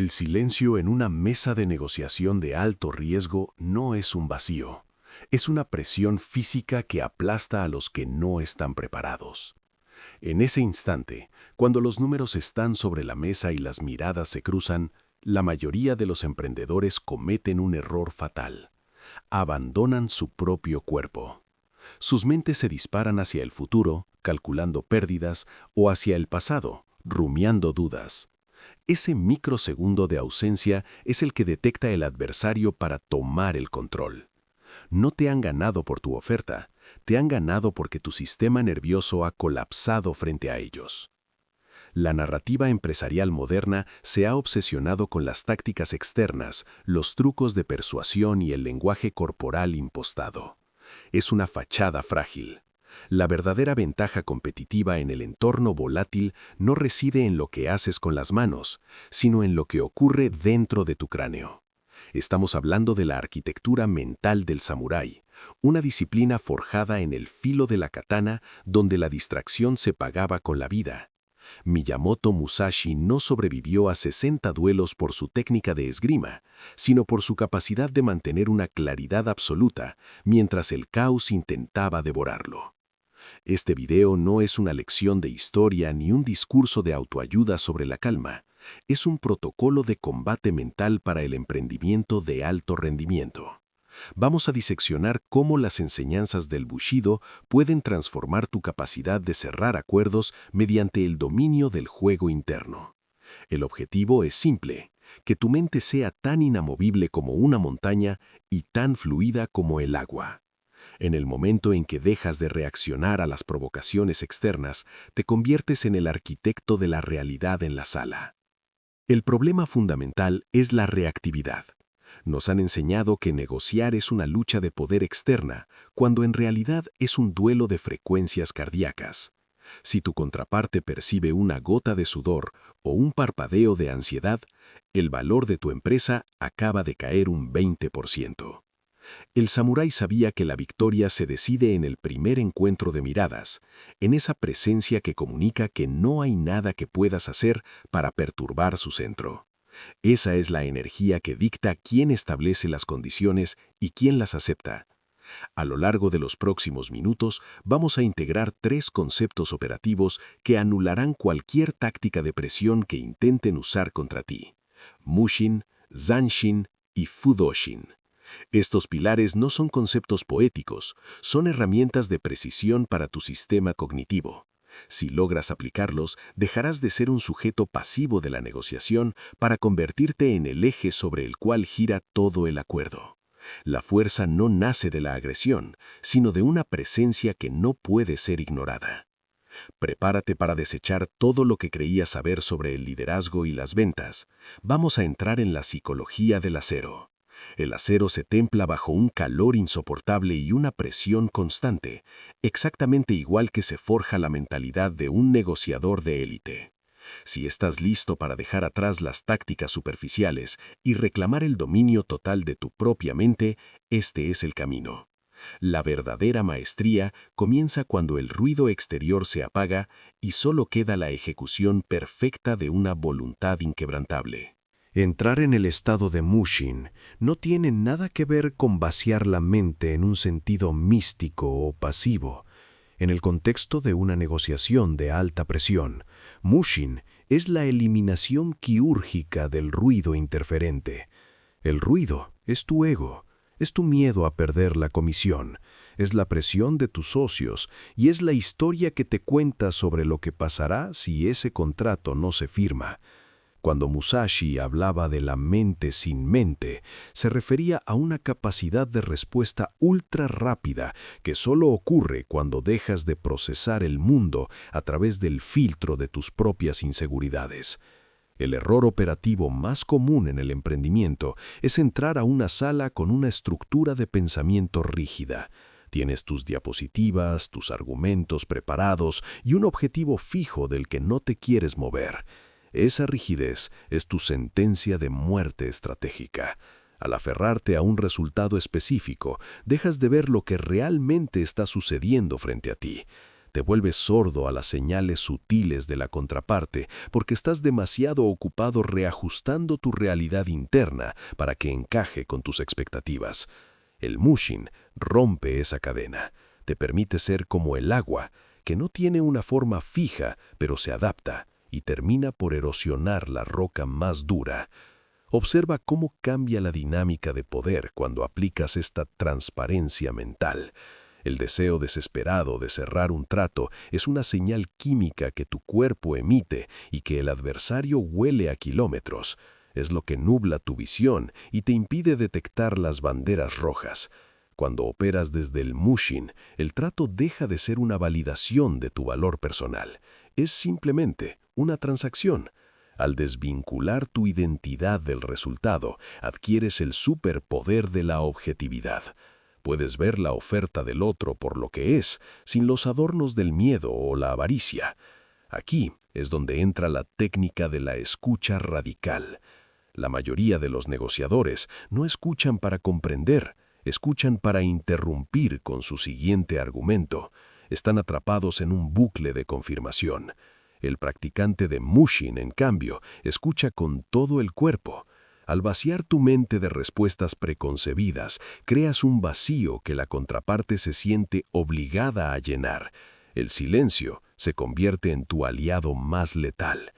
El silencio en una mesa de negociación de alto riesgo no es un vacío, es una presión física que aplasta a los que no están preparados. En ese instante, cuando los números están sobre la mesa y las miradas se cruzan, la mayoría de los emprendedores cometen un error fatal. Abandonan su propio cuerpo. Sus mentes se disparan hacia el futuro, calculando pérdidas, o hacia el pasado, rumiando dudas. Ese microsegundo de ausencia es el que detecta el adversario para tomar el control. No te han ganado por tu oferta, te han ganado porque tu sistema nervioso ha colapsado frente a ellos. La narrativa empresarial moderna se ha obsesionado con las tácticas externas, los trucos de persuasión y el lenguaje corporal impostado. Es una fachada frágil. La verdadera ventaja competitiva en el entorno volátil no reside en lo que haces con las manos, sino en lo que ocurre dentro de tu cráneo. Estamos hablando de la arquitectura mental del samurái, una disciplina forjada en el filo de la katana donde la distracción se pagaba con la vida. Miyamoto Musashi no sobrevivió a 60 duelos por su técnica de esgrima, sino por su capacidad de mantener una claridad absoluta mientras el caos intentaba devorarlo. Este video no es una lección de historia ni un discurso de autoayuda sobre la calma. Es un protocolo de combate mental para el emprendimiento de alto rendimiento. Vamos a diseccionar cómo las enseñanzas del Bushido pueden transformar tu capacidad de cerrar acuerdos mediante el dominio del juego interno. El objetivo es simple: que tu mente sea tan inamovible como una montaña y tan fluida como el agua. En el momento en que dejas de reaccionar a las provocaciones externas, te conviertes en el arquitecto de la realidad en la sala. El problema fundamental es la reactividad. Nos han enseñado que negociar es una lucha de poder externa, cuando en realidad es un duelo de frecuencias cardíacas. Si tu contraparte percibe una gota de sudor o un parpadeo de ansiedad, el valor de tu empresa acaba de caer un 20%. El samurái sabía que la victoria se decide en el primer encuentro de miradas, en esa presencia que comunica que no hay nada que puedas hacer para perturbar su centro. Esa es la energía que dicta quién establece las condiciones y quién las acepta. A lo largo de los próximos minutos vamos a integrar 3 conceptos operativos que anularán cualquier táctica de presión que intenten usar contra ti: Mushin, Zanshin y Fudoshin. Estos pilares no son conceptos poéticos, son herramientas de precisión para tu sistema cognitivo. Si logras aplicarlos, dejarás de ser un sujeto pasivo de la negociación para convertirte en el eje sobre el cual gira todo el acuerdo. La fuerza no nace de la agresión, sino de una presencia que no puede ser ignorada. Prepárate para desechar todo lo que creías saber sobre el liderazgo y las ventas. Vamos a entrar en la psicología del acero. El acero se templa bajo un calor insoportable y una presión constante, exactamente igual que se forja la mentalidad de un negociador de élite. Si estás listo para dejar atrás las tácticas superficiales y reclamar el dominio total de tu propia mente, este es el camino. La verdadera maestría comienza cuando el ruido exterior se apaga y solo queda la ejecución perfecta de una voluntad inquebrantable. Entrar en el estado de Mushin no tiene nada que ver con vaciar la mente en un sentido místico o pasivo. En el contexto de una negociación de alta presión, Mushin es la eliminación quirúrgica del ruido interferente. El ruido es tu ego, es tu miedo a perder la comisión, es la presión de tus socios y es la historia que te cuenta sobre lo que pasará si ese contrato no se firma. Cuando Musashi hablaba de la mente sin mente, se refería a una capacidad de respuesta ultra rápida que solo ocurre cuando dejas de procesar el mundo a través del filtro de tus propias inseguridades. El error operativo más común en el emprendimiento es entrar a una sala con una estructura de pensamiento rígida. Tienes tus diapositivas, tus argumentos preparados y un objetivo fijo del que no te quieres mover. Esa rigidez es tu sentencia de muerte estratégica. Al aferrarte a un resultado específico, dejas de ver lo que realmente está sucediendo frente a ti. Te vuelves sordo a las señales sutiles de la contraparte porque estás demasiado ocupado reajustando tu realidad interna para que encaje con tus expectativas. El Mushin rompe esa cadena. Te permite ser como el agua, que no tiene una forma fija, pero se adapta y termina por erosionar la roca más dura. Observa cómo cambia la dinámica de poder cuando aplicas esta transparencia mental. El deseo desesperado de cerrar un trato es una señal química que tu cuerpo emite y que el adversario huele a kilómetros. Es lo que nubla tu visión y te impide detectar las banderas rojas. Cuando operas desde el Mushin, el trato deja de ser una validación de tu valor personal. Es simplemente una transacción. Al desvincular tu identidad del resultado, adquieres el superpoder de la objetividad. Puedes ver la oferta del otro por lo que es, sin los adornos del miedo o la avaricia. Aquí es donde entra la técnica de la escucha radical. La mayoría de los negociadores no escuchan para comprender, escuchan para interrumpir con su siguiente argumento. Están atrapados en un bucle de confirmación. El practicante de Mushin, en cambio, escucha con todo el cuerpo. Al vaciar tu mente de respuestas preconcebidas, creas un vacío que la contraparte se siente obligada a llenar. El silencio se convierte en tu aliado más letal.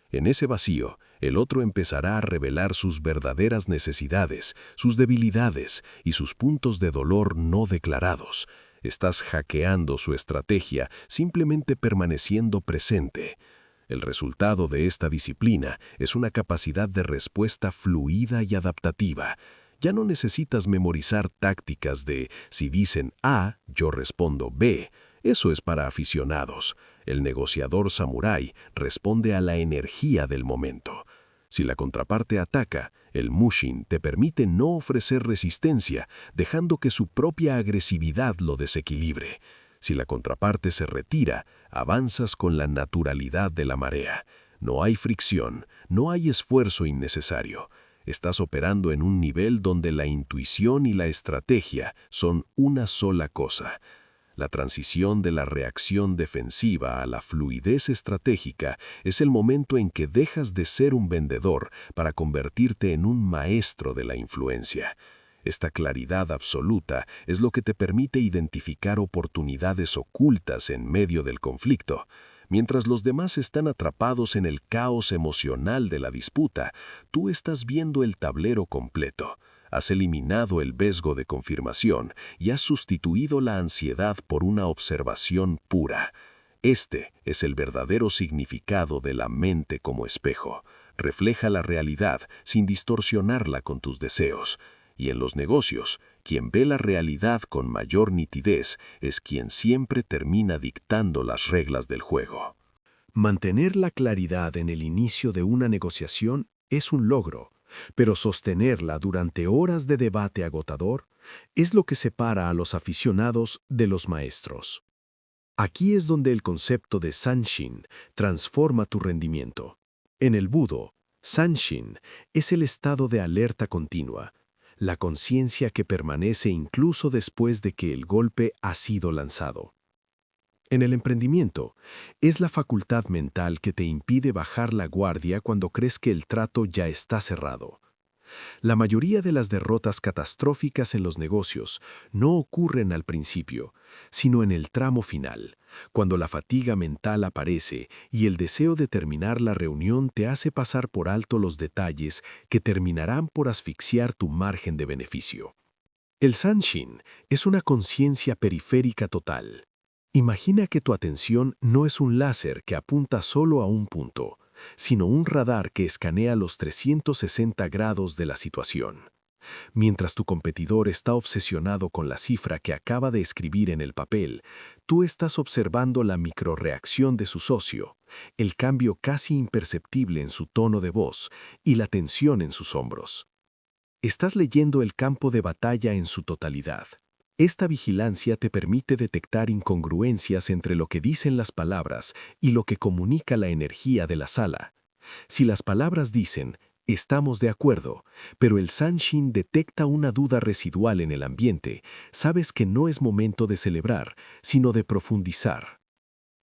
En ese vacío, el otro empezará a revelar sus verdaderas necesidades, sus debilidades y sus puntos de dolor no declarados. Estás hackeando su estrategia simplemente permaneciendo presente. El resultado de esta disciplina es una capacidad de respuesta fluida y adaptativa. Ya no necesitas memorizar tácticas de si dicen A, yo respondo B. Eso es para aficionados. El negociador samurái responde a la energía del momento. Si la contraparte ataca, el Mushin te permite no ofrecer resistencia, dejando que su propia agresividad lo desequilibre. Si la contraparte se retira, avanzas con la naturalidad de la marea. No hay fricción, no hay esfuerzo innecesario. Estás operando en un nivel donde la intuición y la estrategia son una sola cosa. La transición de la reacción defensiva a la fluidez estratégica es el momento en que dejas de ser un vendedor para convertirte en un maestro de la influencia. Esta claridad absoluta es lo que te permite identificar oportunidades ocultas en medio del conflicto. Mientras los demás están atrapados en el caos emocional de la disputa, tú estás viendo el tablero completo. Has eliminado el vesgo de confirmación y has sustituido la ansiedad por una observación pura. Este es el verdadero significado de la mente como espejo. Refleja la realidad sin distorsionarla con tus deseos. Y en los negocios, quien ve la realidad con mayor nitidez es quien siempre termina dictando las reglas del juego. Mantener la claridad en el inicio de una negociación es un logro, pero sostenerla durante horas de debate agotador es lo que separa a los aficionados de los maestros. Aquí es donde el concepto de Sanshin transforma tu rendimiento. En el Budo, Sanshin es el estado de alerta continua, la conciencia que permanece incluso después de que el golpe ha sido lanzado. En el emprendimiento, es la facultad mental que te impide bajar la guardia cuando crees que el trato ya está cerrado. La mayoría de las derrotas catastróficas en los negocios no ocurren al principio, sino en el tramo final, cuando la fatiga mental aparece y el deseo de terminar la reunión te hace pasar por alto los detalles que terminarán por asfixiar tu margen de beneficio. El Sanshin es una conciencia periférica total. Imagina que tu atención no es un láser que apunta solo a un punto, sino un radar que escanea los 360 grados de la situación. Mientras tu competidor está obsesionado con la cifra que acaba de escribir en el papel, tú estás observando la microreacción de su socio, el cambio casi imperceptible en su tono de voz y la tensión en sus hombros. Estás leyendo el campo de batalla en su totalidad. Esta vigilancia te permite detectar incongruencias entre lo que dicen las palabras y lo que comunica la energía de la sala. Si las palabras dicen, estamos de acuerdo, pero el Sanshin detecta una duda residual en el ambiente, sabes que no es momento de celebrar, sino de profundizar.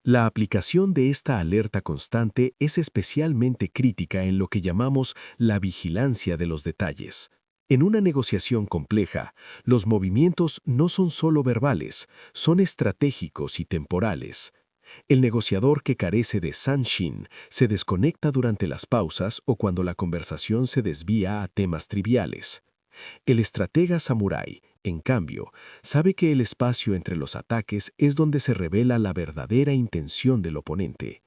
La aplicación de esta alerta constante es especialmente crítica en lo que llamamos la vigilancia de los detalles. En una negociación compleja, los movimientos no son solo verbales, son estratégicos y temporales. El negociador que carece de sanshin se desconecta durante las pausas o cuando la conversación se desvía a temas triviales. El estratega samurái, en cambio, sabe que el espacio entre los ataques es donde se revela la verdadera intención del oponente.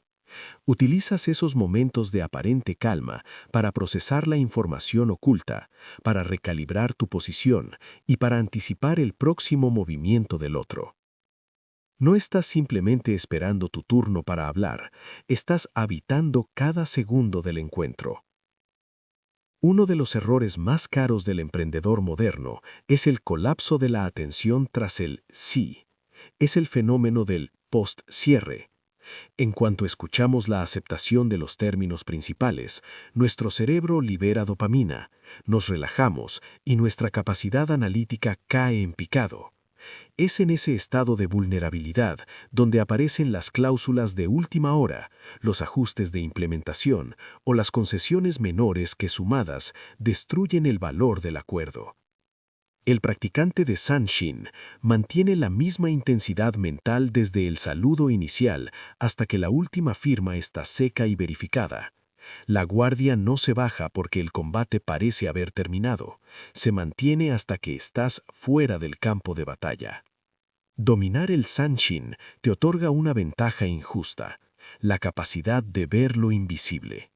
Utilizas esos momentos de aparente calma para procesar la información oculta, para recalibrar tu posición y para anticipar el próximo movimiento del otro. No estás simplemente esperando tu turno para hablar, estás habitando cada segundo del encuentro. Uno de los errores más caros del emprendedor moderno es el colapso de la atención tras el sí. Es el fenómeno del post-cierre. En cuanto escuchamos la aceptación de los términos principales, nuestro cerebro libera dopamina, nos relajamos y nuestra capacidad analítica cae en picado. Es en ese estado de vulnerabilidad donde aparecen las cláusulas de última hora, los ajustes de implementación o las concesiones menores que sumadas destruyen el valor del acuerdo. El practicante de Sanshin mantiene la misma intensidad mental desde el saludo inicial hasta que la última firma está seca y verificada. La guardia no se baja porque el combate parece haber terminado, se mantiene hasta que estás fuera del campo de batalla. Dominar el Sanshin te otorga una ventaja injusta, la capacidad de ver lo invisible.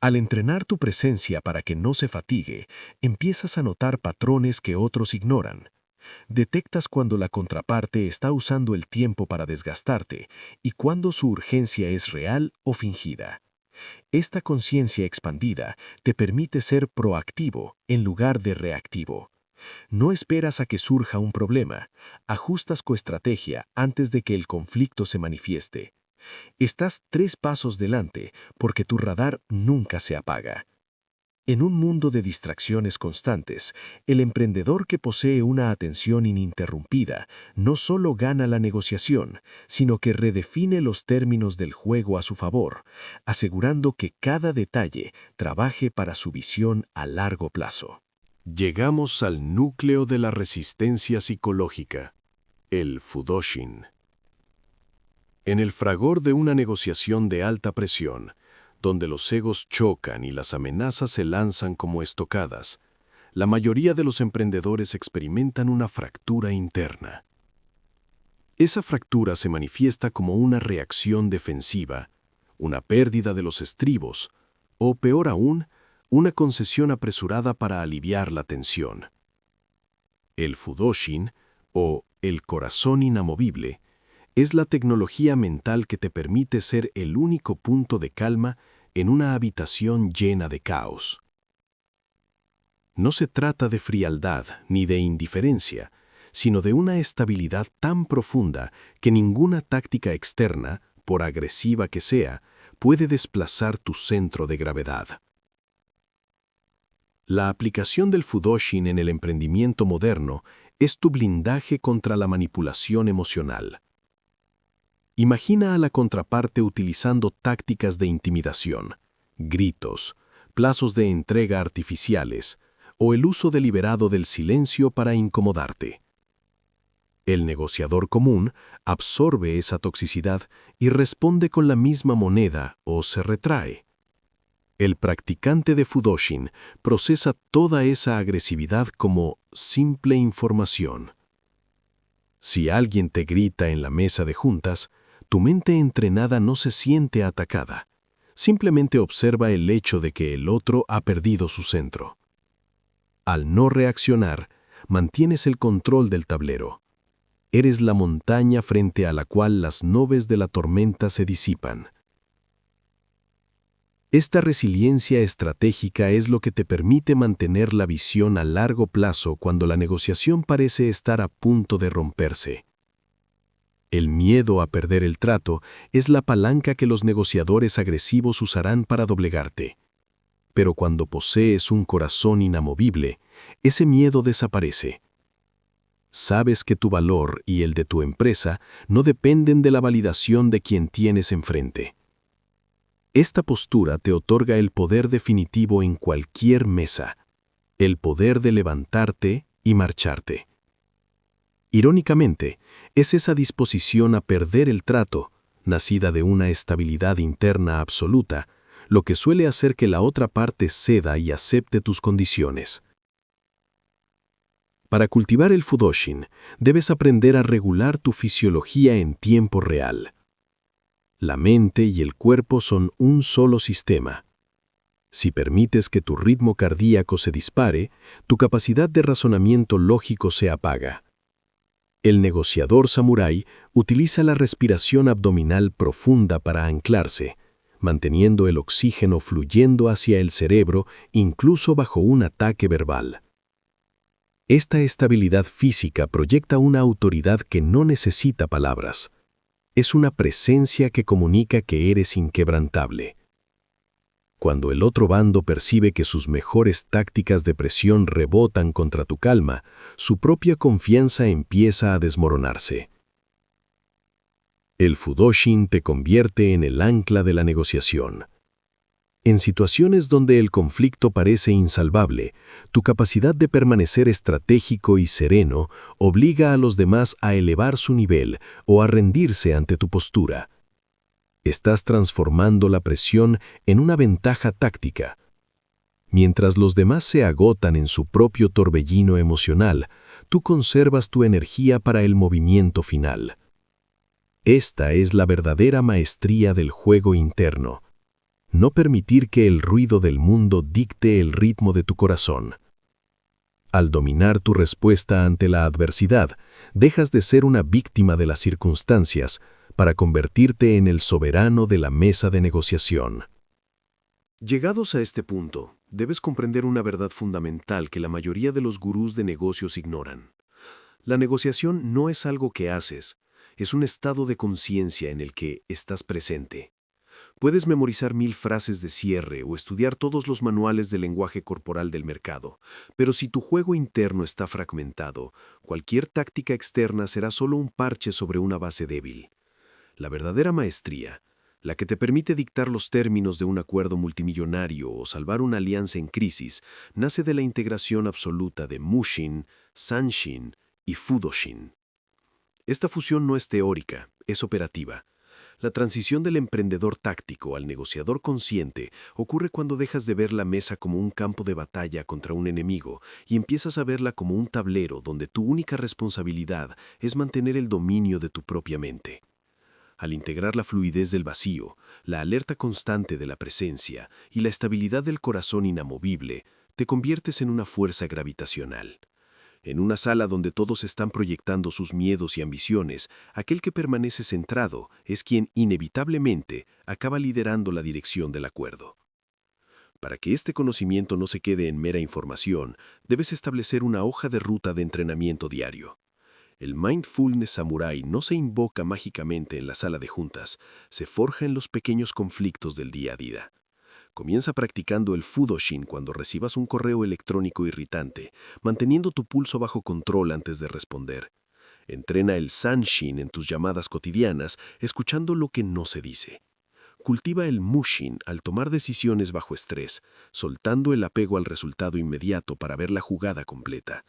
Al entrenar tu presencia para que no se fatigue, empiezas a notar patrones que otros ignoran. Detectas cuando la contraparte está usando el tiempo para desgastarte y cuando su urgencia es real o fingida. Esta conciencia expandida te permite ser proactivo en lugar de reactivo. No esperas a que surja un problema, ajustas tu estrategia antes de que el conflicto se manifieste. Estás 3 pasos delante porque tu radar nunca se apaga. En un mundo de distracciones constantes, el emprendedor que posee una atención ininterrumpida no solo gana la negociación, sino que redefine los términos del juego a su favor, asegurando que cada detalle trabaje para su visión a largo plazo. Llegamos al núcleo de la resistencia psicológica, el Fudoshin. En el fragor de una negociación de alta presión, donde los egos chocan y las amenazas se lanzan como estocadas, la mayoría de los emprendedores experimentan una fractura interna. Esa fractura se manifiesta como una reacción defensiva, una pérdida de los estribos, o peor aún, una concesión apresurada para aliviar la tensión. El Fudoshin, o el corazón inamovible, es la tecnología mental que te permite ser el único punto de calma en una habitación llena de caos. No se trata de frialdad ni de indiferencia, sino de una estabilidad tan profunda que ninguna táctica externa, por agresiva que sea, puede desplazar tu centro de gravedad. La aplicación del Fudoshin en el emprendimiento moderno es tu blindaje contra la manipulación emocional. Imagina a la contraparte utilizando tácticas de intimidación, gritos, plazos de entrega artificiales o el uso deliberado del silencio para incomodarte. El negociador común absorbe esa toxicidad y responde con la misma moneda o se retrae. El practicante de Fudoshin procesa toda esa agresividad como simple información. Si alguien te grita en la mesa de juntas, tu mente entrenada no se siente atacada. Simplemente observa el hecho de que el otro ha perdido su centro. Al no reaccionar, mantienes el control del tablero. Eres la montaña frente a la cual las nubes de la tormenta se disipan. Esta resiliencia estratégica es lo que te permite mantener la visión a largo plazo cuando la negociación parece estar a punto de romperse. El miedo a perder el trato es la palanca que los negociadores agresivos usarán para doblegarte. Pero cuando posees un corazón inamovible, ese miedo desaparece. Sabes que tu valor y el de tu empresa no dependen de la validación de quien tienes enfrente. Esta postura te otorga el poder definitivo en cualquier mesa, el poder de levantarte y marcharte. Irónicamente, es esa disposición a perder el trato, nacida de una estabilidad interna absoluta, lo que suele hacer que la otra parte ceda y acepte tus condiciones. Para cultivar el Fudoshin, debes aprender a regular tu fisiología en tiempo real. La mente y el cuerpo son un solo sistema. Si permites que tu ritmo cardíaco se dispare, tu capacidad de razonamiento lógico se apaga. El negociador samurái utiliza la respiración abdominal profunda para anclarse, manteniendo el oxígeno fluyendo hacia el cerebro incluso bajo un ataque verbal. Esta estabilidad física proyecta una autoridad que no necesita palabras. Es una presencia que comunica que eres inquebrantable. Cuando el otro bando percibe que sus mejores tácticas de presión rebotan contra tu calma, su propia confianza empieza a desmoronarse. El Fudoshin te convierte en el ancla de la negociación. En situaciones donde el conflicto parece insalvable, tu capacidad de permanecer estratégico y sereno obliga a los demás a elevar su nivel o a rendirse ante tu postura. Estás transformando la presión en una ventaja táctica. Mientras los demás se agotan en su propio torbellino emocional, tú conservas tu energía para el movimiento final. Esta es la verdadera maestría del juego interno. No permitir que el ruido del mundo dicte el ritmo de tu corazón. Al dominar tu respuesta ante la adversidad, dejas de ser una víctima de las circunstancias para convertirte en el soberano de la mesa de negociación. Llegados a este punto, debes comprender una verdad fundamental que la mayoría de los gurús de negocios ignoran. La negociación no es algo que haces, es un estado de conciencia en el que estás presente. Puedes memorizar 1000 frases de cierre o estudiar todos los manuales de lenguaje corporal del mercado, pero si tu juego interno está fragmentado, cualquier táctica externa será solo un parche sobre una base débil. La verdadera maestría, la que te permite dictar los términos de un acuerdo multimillonario o salvar una alianza en crisis, nace de la integración absoluta de Mushin, Sanshin y Fudoshin. Esta fusión no es teórica, es operativa. La transición del emprendedor táctico al negociador consciente ocurre cuando dejas de ver la mesa como un campo de batalla contra un enemigo y empiezas a verla como un tablero donde tu única responsabilidad es mantener el dominio de tu propia mente. Al integrar la fluidez del vacío, la alerta constante de la presencia y la estabilidad del corazón inamovible, te conviertes en una fuerza gravitacional. En una sala donde todos están proyectando sus miedos y ambiciones, aquel que permanece centrado es quien inevitablemente acaba liderando la dirección del acuerdo. Para que este conocimiento no se quede en mera información, debes establecer una hoja de ruta de entrenamiento diario. El mindfulness samurái no se invoca mágicamente en la sala de juntas, se forja en los pequeños conflictos del día a día. Comienza practicando el Fudoshin cuando recibas un correo electrónico irritante, manteniendo tu pulso bajo control antes de responder. Entrena el Sanshin en tus llamadas cotidianas, escuchando lo que no se dice. Cultiva el Mushin al tomar decisiones bajo estrés, soltando el apego al resultado inmediato para ver la jugada completa.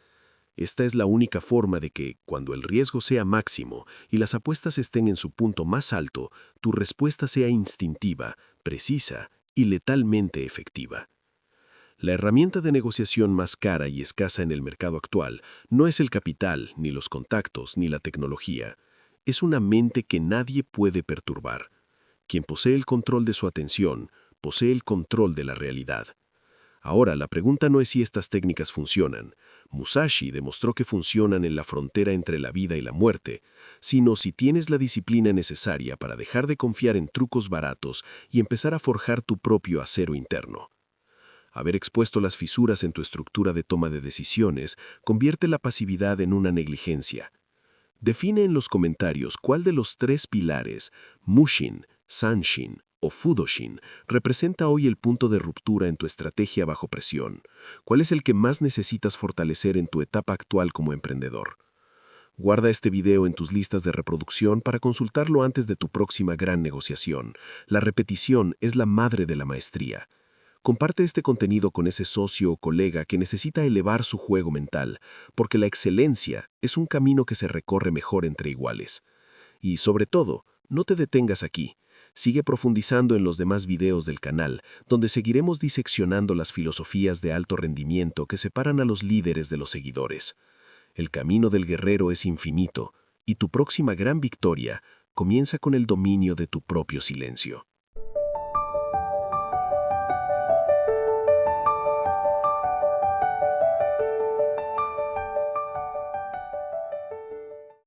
Esta es la única forma de que, cuando el riesgo sea máximo y las apuestas estén en su punto más alto, tu respuesta sea instintiva, precisa y letalmente efectiva. La herramienta de negociación más cara y escasa en el mercado actual no es el capital, ni los contactos, ni la tecnología. Es una mente que nadie puede perturbar. Quien posee el control de su atención, posee el control de la realidad. Ahora, la pregunta no es si estas técnicas funcionan. Musashi demostró que funcionan en la frontera entre la vida y la muerte, sino si tienes la disciplina necesaria para dejar de confiar en trucos baratos y empezar a forjar tu propio acero interno. Haber expuesto las fisuras en tu estructura de toma de decisiones convierte la pasividad en una negligencia. Define en los comentarios cuál de los 3 pilares, Mushin, Sanshin o Fudoshin, representa hoy el punto de ruptura en tu estrategia bajo presión. ¿Cuál es el que más necesitas fortalecer en tu etapa actual como emprendedor? Guarda este video en tus listas de reproducción para consultarlo antes de tu próxima gran negociación. La repetición es la madre de la maestría. Comparte este contenido con ese socio o colega que necesita elevar su juego mental, porque la excelencia es un camino que se recorre mejor entre iguales. Y sobre todo, no te detengas aquí. Sigue profundizando en los demás videos del canal, donde seguiremos diseccionando las filosofías de alto rendimiento que separan a los líderes de los seguidores. El camino del guerrero es infinito, y tu próxima gran victoria comienza con el dominio de tu propio silencio.